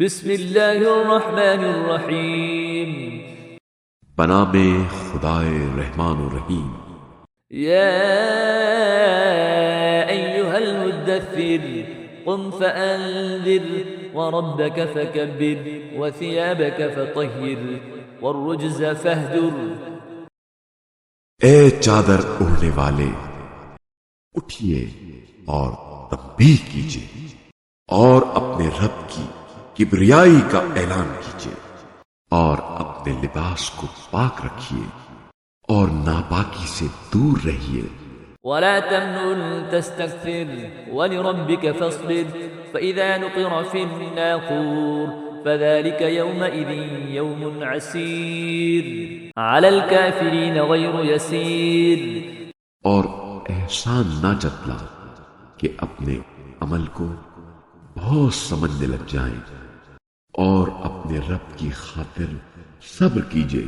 بسم اللہ الرحمن الرحیم بنام خدائے رحمان الرحیم۔ یا ایہا المدثر قم فانذر وربک فکبر وثیابک فطہر والرجز فاہجر۔ اے چادر اوڑھنے والے، اٹھیے اور تنبیہ کیجیے اور اپنے رب کی کبریائی کا اعلان کیجیے اور اپنے لباس کو پاک رکھیے اور ناپاکی سے دور رہیے۔ ولا تمنن تستكثر ولربك فاصبر فإذا نقر في الناقور فذلك يومئذ يوم عسير على الكافرين غير يسير۔ اور احسان نہ جتلا کہ اپنے عمل کو بہت سمجھنے لگ جائیں اور اپنے رب کی خاطر صبر کیجیے،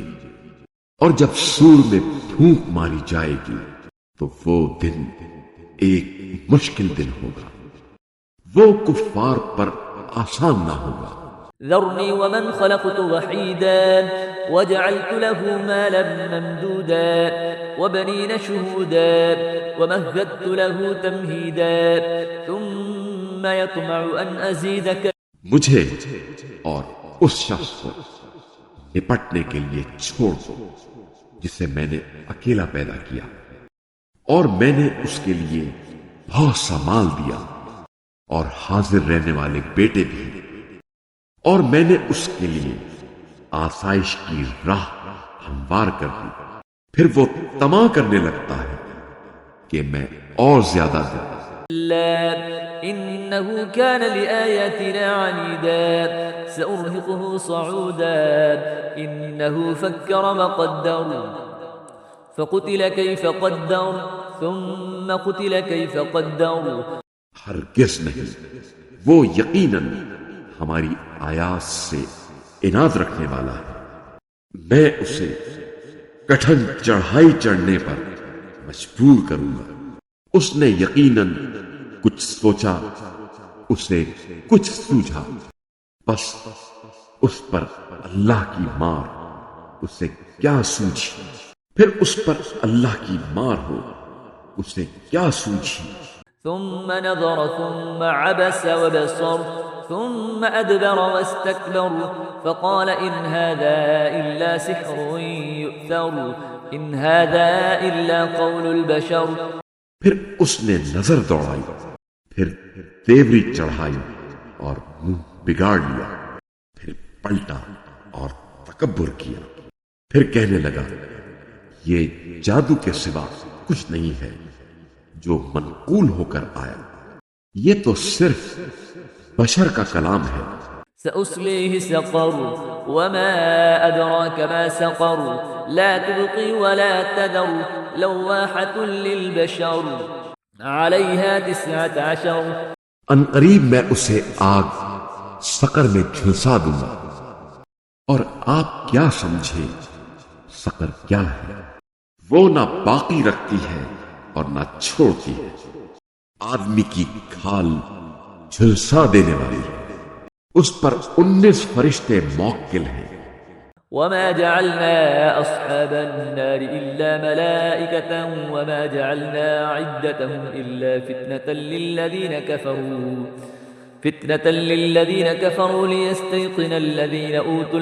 اور جب سور میں پھونک ماری جائے گی تو وہ دن ایک مشکل دن ہوگا، وہ کفار پر آسان نہ ہوگا۔ ذرني ومن خلقت وحيدا وجعلت له مالا ممدودا وبنين شهودا ومهدت له تمهيدا ثم يطمع أن أزيد۔ مجھے اور اس شخص کو نپٹنے کے لیے چھوڑ دو جسے میں نے اکیلا پیدا کیا، اور میں نے اس کے لیے بہت سا مال دیا اور حاضر رہنے والے بیٹے بھی، اور میں نے اس کے لیے آسائش کی راہ ہموار کر دی۔ پھر وہ طمع کرنے لگتا ہے کہ میں اور زیادہ دوں۔ إنه كان لآياتنا عنيدا سأرهقه صعودا إنه فكر وقدر فقتل كيف قدر ثم قتل كيف قدر۔ ہرگز نہیں، وہ یقیناً ہماری آیات سے عناد رکھنے والا ہے، میں اسے کٹھن چڑھائی چڑھنے پر مجبور کروں گا۔ اس نے یقیناً کچھ سوچا، اسے کچھ سوجھا، بس اس پر اللہ کی مار اسے کیا سوجھی، پھر اس پر اللہ کی مار ہو اسے کیا سوجھی۔ ثم نظر ثم عبس وبصر ثم أدبر واستكبر فقال إن هذا إلا سحر يؤثر إن هذا إلا قول البشر۔ پھر اس نے نظر دوڑائی، پھر تیوری چڑھائی اور منہ بگاڑ لیا، پھر پلٹا اور تکبر کیا، پھر کہنے لگا یہ جادو کے سوا کچھ نہیں ہے جو منقول ہو کر آیا، یہ تو صرف بشر کا کلام ہے۔ سأصليه سقر وما أدراك ما سقر لا تبقي ولا تذر لواحة للبشر عليها 19۔ ان قریب میں اسے آگ سقر میں جھلسا دوں گا، اور آپ کیا سمجھے سقر کیا ہے؟ وہ نہ باقی رکھتی ہے اور نہ چھوڑتی ہے، آدمی کی کھال جھلسا دینے والی ہے، اس پر 19 فرشتے موکل ہیں۔ وما جعلنا أصحاب النار إلا ملائكة وما جعلنا عدتهم إلا فتنة للذين كفروا ليستيقن الذين أوتوا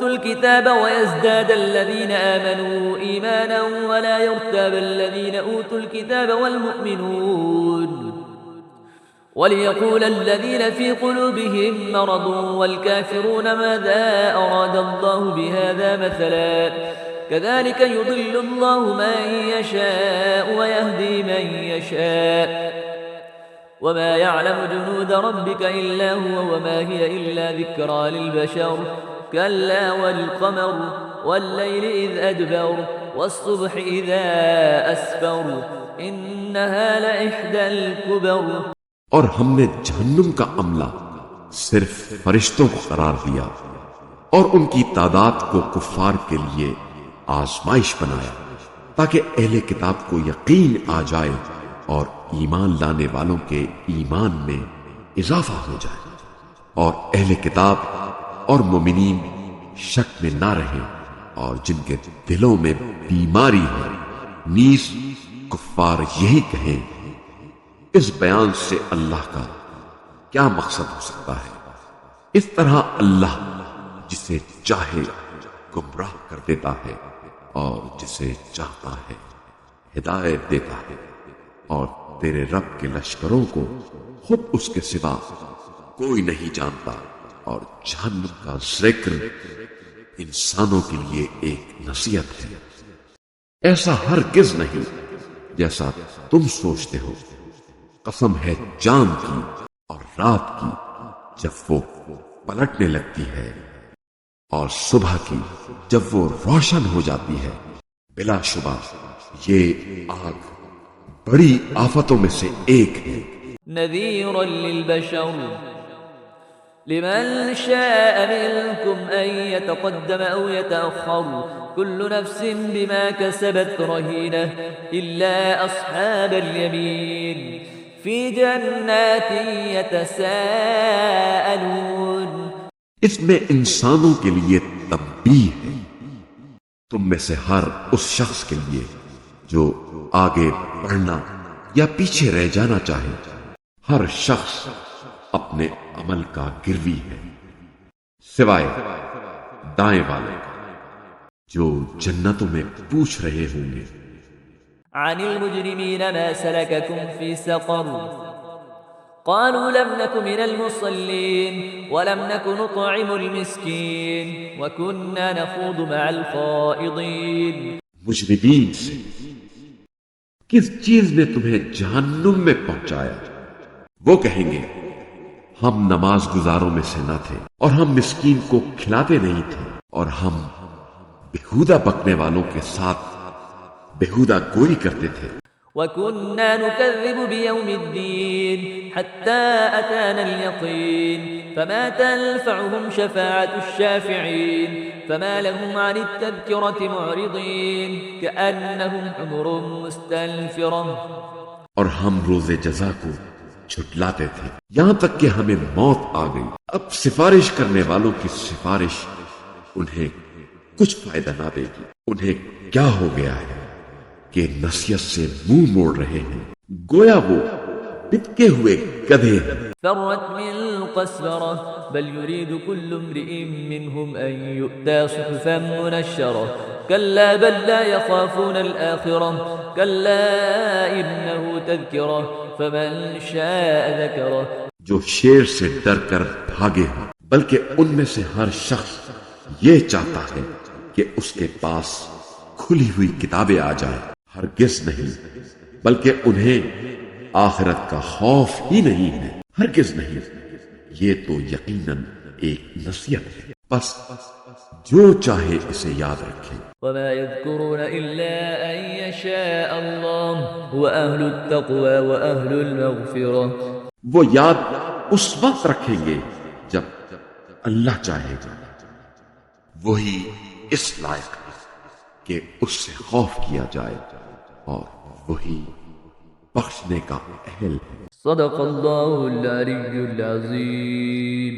الكتاب ويزداد الذين آمنوا إيمانا ولا يرتاب الذين أوتوا الكتاب والمؤمنون وليقول الذين في قلوبهم مرض والكافرون ماذا أراد الله بهذا مثلا كذلك يضل الله من يشاء ويهدي من يشاء وما يعلم جنود ربك إلا هو وما هي إلا ذكرى للبشر كلا والقمر والليل إذ أدبر والصبح إذا أسفر إنها لإحدى الكبر۔ اور ہم نے جہنم کا عملہ صرف فرشتوں کو قرار دیا اور ان کی تعداد کو کفار کے لیے آزمائش بنایا تاکہ اہل کتاب کو یقین آ جائے اور ایمان لانے والوں کے ایمان میں اضافہ ہو جائے۔ اور اہل کتاب اور مومنین شک میں نہ رہیں، اور جن کے دلوں میں بیماری ہے نیز کفار یہی کہیں، اس بیان سے اللہ کا کیا مقصد ہو سکتا ہے؟ اس طرح اللہ جسے چاہے گمراہ کر دیتا ہے اور جسے چاہتا ہے ہدایت دیتا ہے، اور تیرے رب کے لشکروں کو خود اس کے سوا کوئی نہیں جانتا، اور جہنم کا ذکر انسانوں کے لیے ایک نصیحت ہے، ایسا ہرگز نہیں جیسا تم سوچتے ہو۔ قسم ہے چاند کی اور رات کی جب وہ پلٹنے لگتی ہے، اور صبح کی جب وہ روشن ہو جاتی ہے، بلا شبہ یہ آگ بڑی آفتوں میں سے ایک ہے۔ نذيرا للبشر لمن شاء منكم أن يتقدم أو يتأخر كل نفس بما كسبت رهينة إلا أصحاب اليمين في جنات يتساءلون۔ اس میں انسانوں کے لیے تنبیہ ہے، تم میں سے ہر اس شخص کے لیے جو آگے بڑھنا یا پیچھے رہ جانا چاہے، ہر شخص اپنے عمل کا گروی ہے سوائے دائیں والے جو جنتوں میں پوچھ رہے ہوں گے۔ عن المجرمين ما سلككم في سقر قالوا لم نك من المصلين ولم نك نطعم المسكين وكنا نخوض مع الخائضين۔ مجرمین سے کس چیز نے تمہیں جہنم میں پہنچایا؟ وہ کہیں گے ہم نماز گزاروں میں سے نہ تھے، اور ہم مسکین کو کھلاتے نہیں تھے، اور ہم بےہودہ بکنے والوں کے ساتھ بےہودہ گوئی کرتے تھے۔ وَكُنَّا نُكَذِّبُ بِيَوْمِ الدِّينِ حَتَّى أَتَانَا الْيَقِينُ فَمَا تَنفَعُهُمْ شَفَاعَةُ الشَّافِعِينَ فَمَا لَهُمْ عَنِ التَّذْكِرَةِ مُعْرِضِينَ كَأَنَّهُمْ حُمُرٌ مُسْتَنفِرَةٌ۔ اور ہم روز جزا کو جھٹلاتے تھے یہاں تک کہ ہمیں موت آ گئی۔ اب سفارش کرنے والوں کی سفارش انہیں کچھ فائدہ نہ دے گی۔ انہیں کیا ہو گیا ہے کہ نصیحت سے منہ موڑ رہے ہیں، گویا وہ بتکے ہوئے گدھے ہیں۔ فرت من قسورة بل يريد كل امرئ منهم أن يؤتى صحفا منشرة كلا بل لا يخافون الآخرة كلا إنه تذكرة فمن شاء ذكره۔ جو شیر سے ڈر کر بھاگے ہیں، بلکہ ان میں سے ہر شخص یہ چاہتا ہے کہ اس کے پاس کھلی ہوئی کتابیں آ جائیں، ہرگز نہیں، بلکہ انہیں آخرت کا خوف ہی نہیں ہے، ہرگز نہیں، یہ تو یقیناً ایک نصیحت ہے، بس جو چاہے اسے یاد رکھے۔ وما يذكرون إلا أن يشاء الله هو أهل التقوى وأهل المغفرة۔ وہ یاد اس وقت رکھیں گے جب اللہ چاہے گا، وہی اس لائق ہے کہ اس سے خوف کیا جائے، اور وہی بخشنے کا اہل ہے۔ صدق اللہ العلی العظیم۔